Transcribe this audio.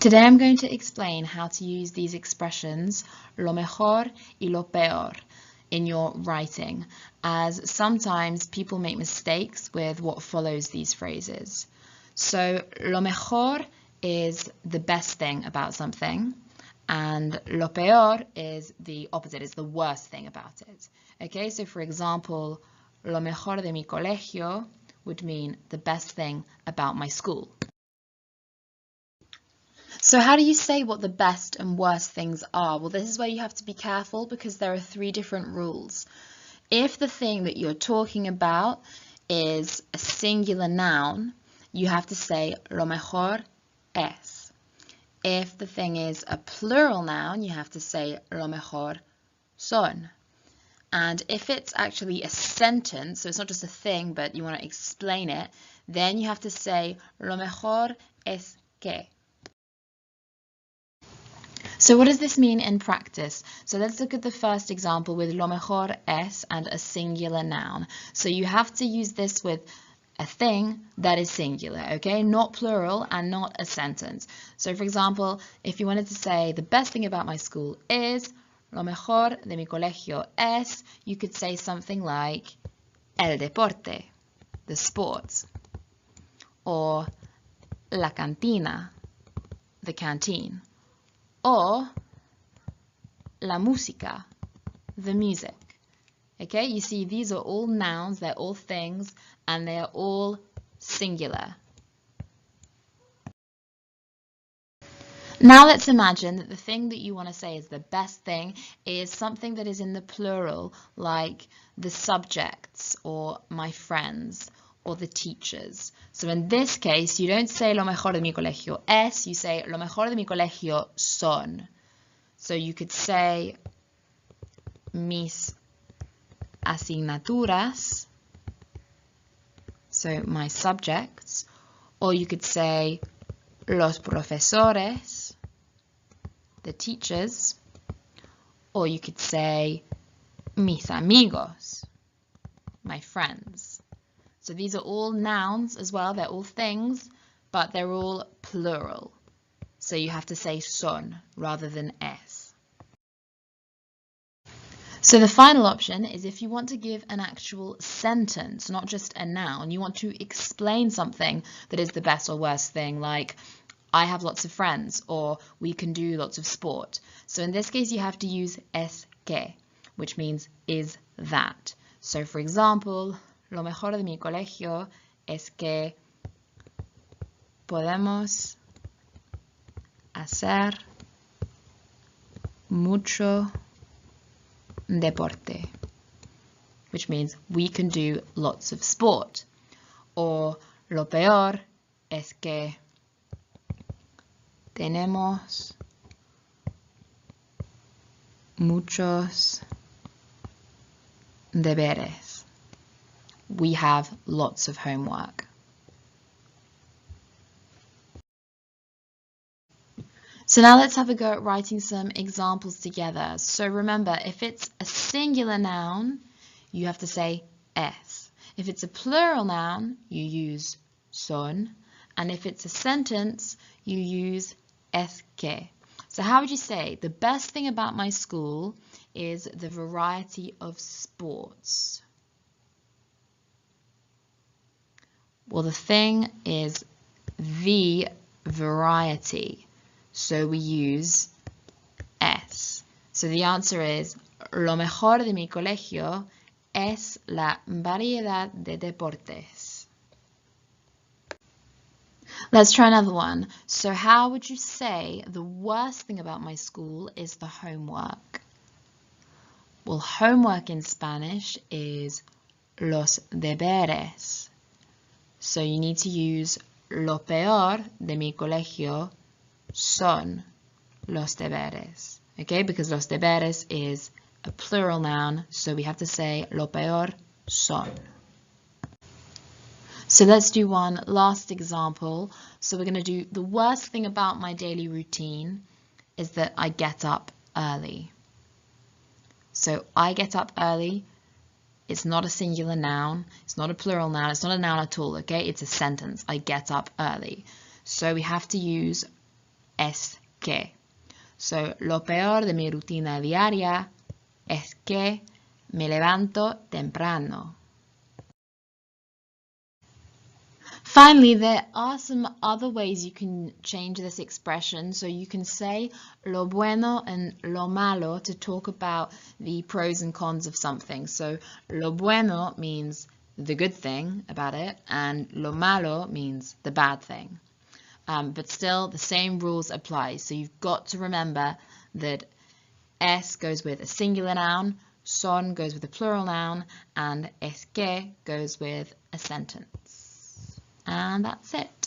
Today I'm going to explain how to use these expressions, lo mejor y lo peor, in your writing, as sometimes people make mistakes with what follows these phrases. So, lo mejor is the best thing about something, and lo peor is the opposite, is the worst thing about it. Okay, so for example, lo mejor de mi colegio would mean the best thing about my school. So how do you say what the best and worst things are? Well, this is where you have to be careful because there are 3 different rules. If the thing that you're talking about is a singular noun, you have to say lo mejor es. If the thing is a plural noun, you have to say lo mejor son. And if it's actually a sentence, so it's not just a thing, but you want to explain it, then you have to say lo mejor es que. So what does this mean in practice? So let's look at the first example with lo mejor es and a singular noun. So you have to use this with a thing that is singular, okay? Not plural and not a sentence. So for example, if you wanted to say the best thing about my school is, lo mejor de mi colegio es, you could say something like el deporte, the sports, or la cantina, the canteen, or la música, the music. Okay, you see these are all nouns, they're all things, and they are all singular. Now let's imagine that the thing that you want to say is the best thing is something that is in the plural, like the subjects, or my friends, or the teachers. So in this case, you don't say lo mejor de mi colegio es, you say lo mejor de mi colegio son. So you could say mis asignaturas, so my subjects, or you could say los profesores, the teachers, or you could say mis amigos, my friends. So these are all nouns as well, they're all things, but they're all plural. So you have to say son rather than es. So the final option is if you want to give an actual sentence, not just a noun, you want to explain something that is the best or worst thing, like I have lots of friends, or we can do lots of sport. So in this case, you have to use es que, which means is that. So for example, lo mejor de mi colegio es que podemos hacer mucho deporte, which means we can do lots of sport. Or lo peor es que tenemos muchos deberes. We have lots of homework. So now let's have a go at writing some examples together. So remember, if it's a singular noun, you have to say es. If it's a plural noun, you use son. And if it's a sentence, you use es que. So how would you say, the best thing about my school is the variety of sports? Well, the thing is the variety, so we use es. So the answer is, lo mejor de mi colegio es la variedad de deportes. Let's try another one. So how would you say the worst thing about my school is the homework? Well, homework in Spanish is los deberes. So you need to use lo peor de mi colegio son los deberes. Okay, because los deberes is a plural noun, so we have to say lo peor son. So let's do one last example. So we're going to do the worst thing about my daily routine is that I get up early. So I get up early. It's not a singular noun, it's not a plural noun, it's not a noun at all, okay? It's a sentence, I get up early. So we have to use es que. So, lo peor de mi rutina diaria es que me levanto temprano. Finally, there are some other ways you can change this expression. So you can say lo bueno and lo malo to talk about the pros and cons of something. So lo bueno means the good thing about it, and lo malo means the bad thing. But still, the same rules apply. So you've got to remember that es goes with a singular noun, son goes with a plural noun, and es que goes with a sentence. And that's it.